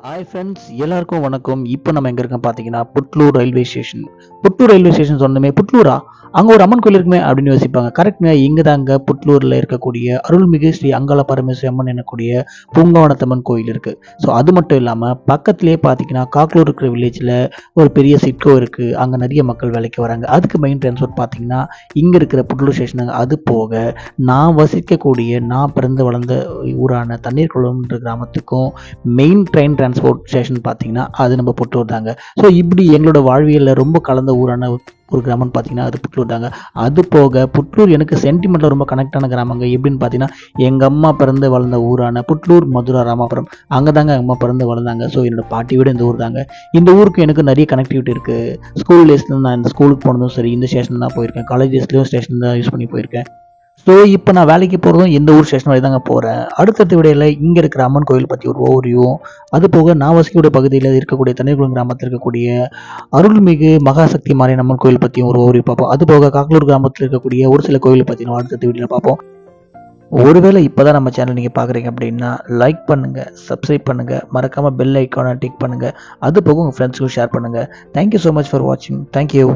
Hi friends, எல்லாருக்கும் வணக்கம். இப்போ நம்ம எங்கே இருக்கோம் பார்த்தீங்கன்னா, Putlur railway station. Putlur railway station சொன்னதுமே, புட்லூரா? அங்கே ஒரு அம்மன் கோயில் இருக்குமே அப்படின்னு யோசிப்பாங்க. கரெக்ட்ங்க. இங்கே தாங்க புட்லூரில் இருக்கக்கூடிய அருள்மிகு ஸ்ரீ அங்காள பரமேஸ்வரி அம்மன் எனக்கூடிய பூங்காவனத்தம்மன் கோயில் இருக்குது. ஸோ அது மட்டும் இல்லாமல் பக்கத்துலேயே பார்த்தீங்கன்னா, காக்லூர் இருக்கிற வில்லேஜில் ஒரு பெரிய சிட்கோ இருக்குது. அங்கே நிறைய மக்கள் வேலைக்கு வராங்க. அதுக்கு மெயின் ட்ரான்ஸ்போர்ட் பார்த்தீங்கன்னா, இங்கே இருக்கிற புட்லூர் ஸ்டேஷனுங்க. அது போக நான் பிறந்து வளர்ந்த ஊரான தண்ணீர்குளம்ன்ற கிராமத்துக்கும் மெயின் ட்ரெயின் டிரான்ஸ்போர்ட் ஸ்டேஷன் பார்த்தீங்கன்னா அது நம்ம புட்லூர் தாங்க. ஸோ இப்படி எங்களோட வாழ்வியலில் ரொம்ப கலந்த ஊரான ஒரு கிராமம்னு பார்த்தீங்கன்னா அது புட்லூர் தாங்க. அது போக புட்லூர் எனக்கு சென்டிமெண்ட்டில் ரொம்ப கனெக்டான கிராமங்க. எப்படின்னு பார்த்தீங்கன்னா, எங்கள் அம்மா பிறந்து வளர்ந்த ஊரான புட்லூர், மதுரா, ராமாபுரம் அங்கே தாங்க எங்கள் அம்மா பிறந்து வளர்ந்தாங்க. ஸோ என்னோட பாட்டி வீடு இந்த ஊர் தாங்க. இந்த ஊருக்கு எனக்கு நிறைய கனெக்டிவிட்டி இருக்குது. ஸ்கூல் டேஸில் நான் இந்த ஸ்கூலுக்கு போனதும் சரி இந்த ஸ்டேஷன் தான் போயிருக்கேன். காலேஜ் டேஸ்லேயும் ஸ்டேஷன் தான் யூஸ் பண்ணி போயிருக்கேன். ஸோ இப்போ நான் வேலைக்கு போகிறதும் இந்த ஊர் ஸ்டேஷன் வழி தாங்க போகிறேன். அடுத்தடுத்த விடையில் இங்கே இருக்கிற அம்மன் கோயில் பற்றி ஒரு ஓவர்வியூவும், அது போக நான் வசிக்கக்கூடிய பகுதியில் இருக்கக்கூடிய தண்ணீர்குளம் கிராமத்தில் இருக்கக்கூடிய அருள்மிகு மகாசக்தி மாரியம்மன் அம்மன் கோயில் பற்றியும் ஒரு ஓவர்வியூ பார்ப்போம். அது போக காக்லூர் கிராமத்தில் இருக்கக்கூடிய ஒரு சில கோயில் பற்றியும் அடுத்தடுத்த வீடியோவில் பார்ப்போம். ஒருவேளை இப்போ தான் நம்ம சேனல் நீங்கள் பார்க்குறீங்க அப்படின்னா லைக் பண்ணுங்கள், சப்ஸ்கிரைப் பண்ணுங்கள், மறக்காமல் பெல் ஐக்கானை டிக் பண்ணுங்கள். அது போக உங்கள் ஃப்ரெண்ட்ஸுக்கும் ஷேர் பண்ணுங்கள். தேங்க்யூ ஸோ மச் ஃபார் வாட்சிங். தேங்க்யூ.